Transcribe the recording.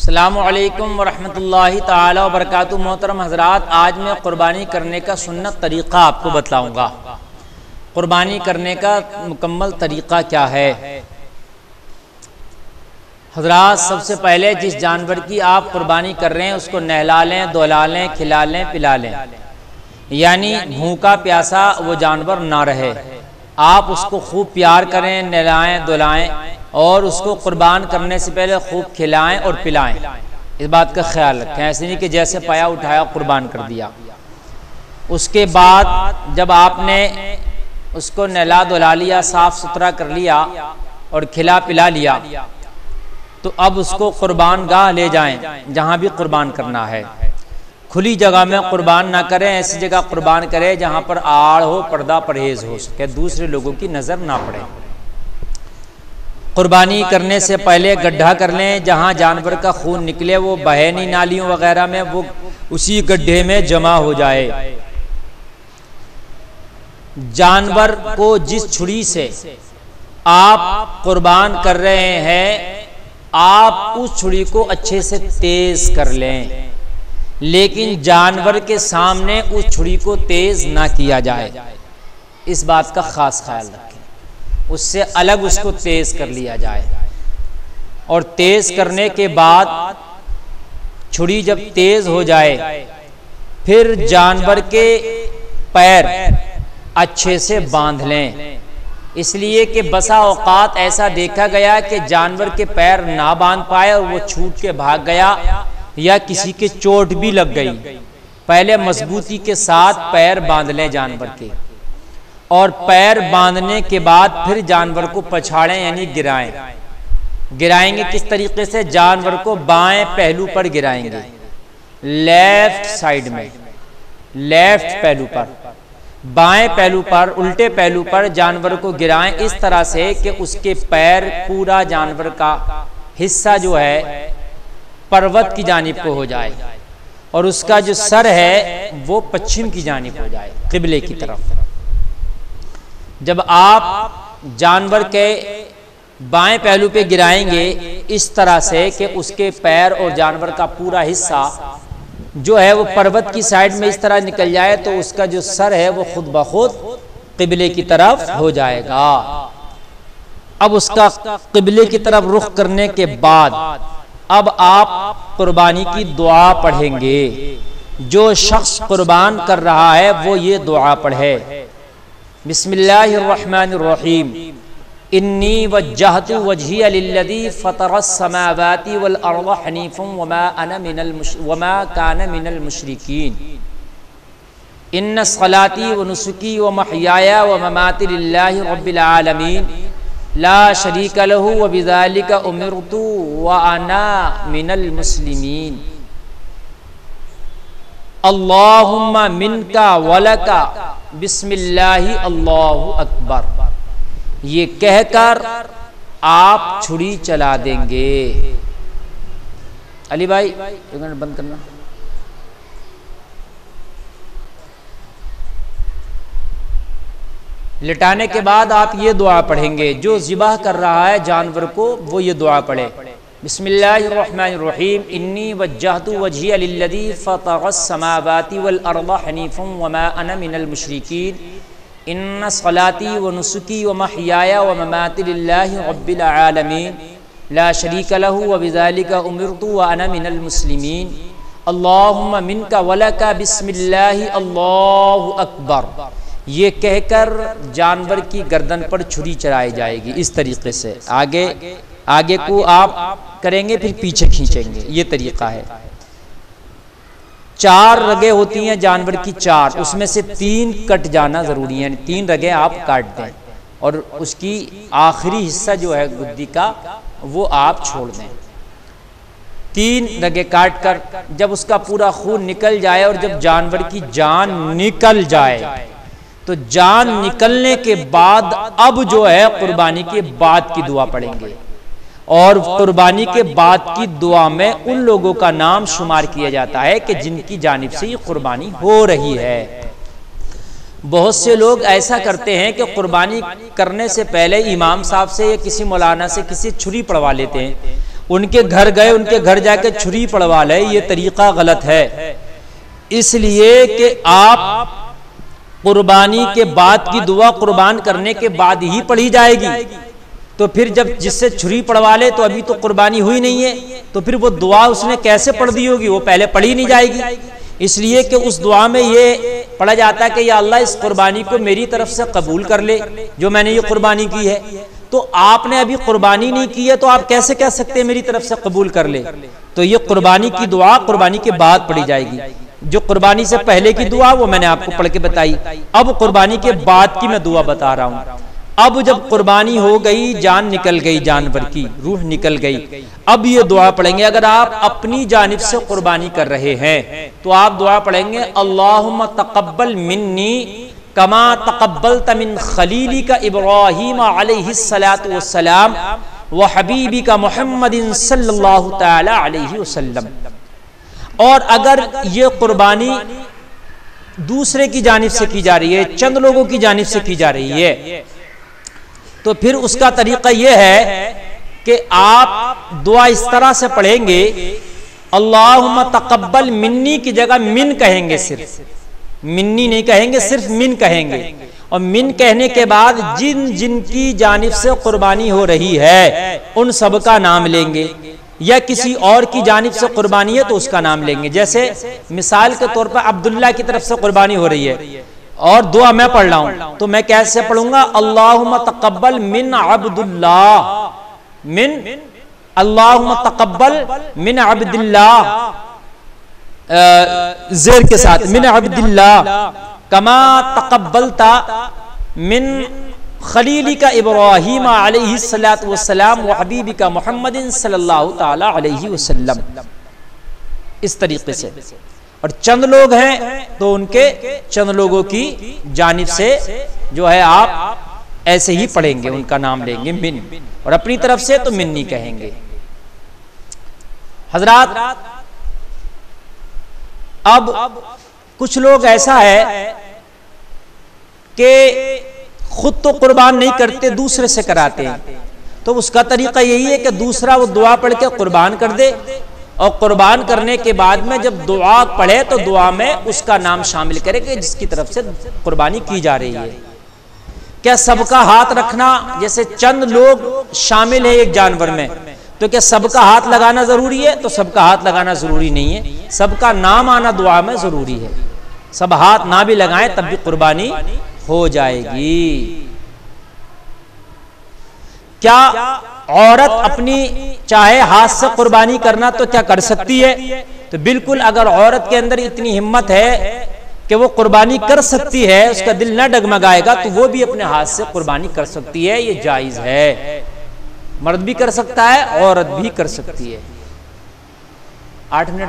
السلام علیکم ورحمۃ اللہ تعالی وبرکاتہ۔ محترم حضرات، آج میں قربانی کرنے کا سنت طریقہ آپ کو بتلاؤں گا۔ قربانی کرنے کا مکمل طریقہ کیا ہے؟ حضرات، سب سے پہلے جس جانور کی آپ قربانی کر رہے ہیں اس کو نہلا لیں، دہلا لیں، کھلا لیں، پلا لیں، یعنی بھوکا پیاسا وہ جانور نہ رہے۔ آپ اس کو خوب پیار کریں، نہلائیں، دہلائیں اور اس کو قربان کرنے سے پہلے خوب کھلائیں اور پلائیں۔ اس بات کا خیال رکھیں، ایسے نہیں کہ جیسے پایا اٹھایا قربان کر دیا۔ اس کے بعد جب آپ نے اس کو نہلا دہلا لیا، صاف ستھرا کر لیا اور کھلا پلا لیا، تو اب اس کو قربان گاہ لے جائیں جہاں بھی قربان کرنا ہے۔ کھلی جگہ میں قربان نہ کریں، ایسی جگہ قربان کریں جہاں پر آڑ ہو، پردہ پرہیز ہو سکے، دوسرے لوگوں کی نظر نہ پڑے۔ قربانی کرنے سے پہلے گڈھا کر لیں، جہاں جانور کا خون نکلے وہ بہے نہیں نالیوں وغیرہ میں، وہ اسی گڈھے میں جمع ہو جائے۔ جانور کو جس چھری سے آپ قربان کر رہے ہیں، آپ اس چھری کو اچھے سے تیز کر لیں، لیکن جانور کے سامنے اس چھری کو تیز نہ کیا جائے۔ اس بات کا خاص خیال رکھیں، اس سے الگ اس کو تیز کر لیا جائے۔ اور تیز کرنے کے بعد چھری جب تیز ہو جائے، پھر جانور کے پیر اچھے سے باندھ لیں، اس لیے کہ بسا اوقات ایسا دیکھا گیا کہ جانور کے پیر نہ باندھ پائے اور وہ چھوٹ کے بھاگ گیا یا کسی کے چوٹ بھی لگ گئی۔ پہلے مضبوطی کے ساتھ پیر باندھ لیں جانور کے، اور پیر باندھنے کے بعد پھر جانور کو پچھاڑیں، یعنی گرائیں۔ گرائیں گے کس طریقے سے؟ جانور کو بائیں پہلو پر گرائیں گے، لیفٹ سائیڈ میں، لیفٹ پہلو پر، بائیں پہلو پر، الٹے پہلو پر جانور کو گرائیں، اس طرح سے کہ اس کے پیر پورا جانور کا حصہ جو ہے پروت کی جانب کو ہو جائے، اور اس کا جو سر ہے وہ پچھم کی جانب ہو جائے، قبلے کی طرف۔ جب آپ جانور کے بائیں پہلو پہ گرائیں گے اس طرح سے کہ اس کے پیر اور جانور کا پورا حصہ جو ہے وہ پروت کی سائیڈ میں اس طرح نکل جائے، تو اس کا جو سر ہے وہ خود بخود قبلے کی طرف ہو جائے گا۔ اب اس کا قبلے کی طرف رخ کرنے کے بعد اب آپ قربانی کی دعا پڑھیں گے۔ جو شخص قربان کر رہا ہے وہ یہ دعا پڑھے: بسم اللہ الرحمن الرحیم، انی وجہت وجہی للذی فطر السماوات والارض حنیفا وما کان من المشرکین، ان صلاتی ونسکی ومحیای ومماتی للہ رب العالمین لا شریک لہ وبذالک امرت وانا من المسلمین، اللہم منکا ولکا بسم اللہ اللہ اکبر۔ یہ کہہ کر آپ چھری چلا دیں گے۔ علی بھائی ایک منٹ بند کرنا۔ لٹانے کے بعد آپ یہ دعا پڑھیں گے۔ جو ذبح کر رہا ہے جانور کو وہ یہ دعا پڑھے: بسم اللہ الرحمن الرحیم، انی وجہت وجہی للذی فطر السماوات والارض حنیفا وما انا من المشرکین، ان صلاتی ونسکی ومحیای ومماتی للہ رب العالمین لا شریک لہ وبذالک امرت وانا من المسلمین، اللہم منک ولک بسم اللہ اللہ اکبر۔ یہ کہہ کر جانور کی گردن پر چھری چلائی جائے گی اس طریقے سے۔ آگے کو آپ کریں گے، پھر پیچھے کھینچیں گے، یہ طریقہ ہے۔ 4 رگیں ہوتی ہیں جانور کی، 4، اس میں سے 3 کٹ جانا ضروری ہے، یعنی 3 رگیں آپ کاٹ دیں، اور اس کی آخری حصہ جو ہے گدی کا وہ آپ چھوڑ دیں۔ 3 رگیں کاٹ کر جب اس کا پورا خون نکل جائے اور جب جانور کی جان نکل جائے، تو جان نکلنے کے بعد اب جو ہے قربانی کے بعد کی دعا پڑھیں گے، اور قربانی کے بعد کی دعا میں ان لوگوں کا نام شمار کیا جاتا ہے کہ جن کی جانب سے یہ قربانی ہو رہی ہے۔ بہت سے لوگ ایسا کرتے ہیں کہ قربانی کرنے سے پہلے امام صاحب سے یا کسی مولانا سے کسی چھری پڑھوا لیتے ہیں، ان کے گھر گئے، ان کے گھر جا کے چھری پڑوا لے، یہ طریقہ غلط ہے۔ اس لیے کہ آپ قربانی کے بعد کی دعا قربان کرنے کے بعد ہی پڑھی جائے گی، تو پھر جب جس سے چھری پڑوا لے تو ابھی تو قربانی ہوئی نہیں ہے، تو پھر وہ دعا اس نے کیسے پڑھ دی ہوگی؟ وہ پہلے پڑھی نہیں جائے گی۔ اس لیے کہ اس دعا میں یہ پڑھا جاتا ہے کہ یا اللہ اس قربانی کو میری طرف سے قبول کر لے جو میں نے یہ قربانی کی ہے۔ تو آپ نے ابھی قربانی نہیں کی ہے تو آپ کیسے کہہ سکتے ہیں میری طرف سے قبول کر لے؟ تو یہ قربانی کی دعا قربانی کے بعد پڑھی جائے گی۔ جو قربانی سے پہلے کی دعا وہ میں نے آپ کو پڑھ کے بتائی، اب قربانی کے بعد کی میں دعا بتا رہا ہوں۔ اب جب قربانی ہو گئی، جان نکل گئی، جانور کی روح نکل گئی، اب یہ دعا پڑھیں گے۔ اگر آپ اپنی جانب سے قربانی کر رہے ہیں تو آپ دعا پڑھیں گے اللہم تقبل منی کما تقبلت من خلیلک ابراہیم علیہ السلام وحبیبک محمد صلی اللہ تعالی علیہ وسلم۔ اور اگر یہ قربانی دوسرے کی جانب سے کی جا رہی ہے، چند لوگوں کی جانب سے کی جا رہی ہے، تو پھر اس کا طریقہ یہ ہے کہ آپ دعا اس طرح سے پڑھیں گے اللہم تقبل منی کی جگہ من کہیں گے، صرف منی نہیں کہیں گے، صرف من کہیں گے، اور من کہنے کے بعد جن جن کی جانب سے قربانی ہو رہی ہے ان سب کا نام لیں گے، یا کسی اور کی جانب سے قربانی ہے تو اس کا نام لیں گے۔ جیسے مثال کے طور پر عبداللہ کی طرف سے قربانی ہو رہی ہے اور دعا میں پڑھ رہا ہوں تو میں کیسے پڑھوں گا؟ اللہم تقبل من عبداللہ، من اللہم تقبل من عبداللہ زیر کے ساتھ، من عبداللہ کما تقبلتا من خلیلک ابراہیم علیہ السلام وحبیبک محمد صلی اللہ تعالی علیہ وسلم، اس طریقے سے۔ اور چند لوگ ہیں تو ان کے چند لوگوں کی جانب سے جو ہے آپ ایسے ہی پڑھیں گے، ان کا نام لیں گے من، اور اپنی طرف سے تو منی کہیں گے۔ حضرات اب کچھ لوگ ایسا ہے کہ خود تو قربان نہیں کرتے، دوسرے سے کراتے ہیں، تو اس کا طریقہ یہی ہے کہ دوسرا وہ دعا پڑھ کے قربان کر دے، اور قربان کرنے کے بعد میں جب دعا پڑھے تو دعا میں اس کا نام شامل کرے کہ جس کی طرف سے قربانی کی جا رہی ہے۔ کیا سب کا ہاتھ رکھنا، جیسے چند لوگ شامل ہیں ایک جانور میں، تو کیا سب کا ہاتھ لگانا ضروری ہے؟ تو سب کا ہاتھ لگانا ضروری نہیں ہے، سب کا نام آنا دعا میں ضروری ہے۔ سب ہاتھ نہ بھی لگائیں تب بھی قربانی ہو جائے گی۔ کیا عورت اپنی چاہے ہاتھ سے قربانی کرنا تو کیا کر سکتی ہے؟ تو بالکل، اگر عورت کے اندر اتنی ہمت ہے کہ وہ قربانی کر سکتی ہے، اس کا دل نہ ڈگمگائے گا، تو وہ بھی اپنے ہاتھ سے قربانی کر سکتی ہے، یہ جائز ہے۔ مرد بھی کر سکتا ہے، عورت بھی کر سکتی ہے۔ 8 منٹ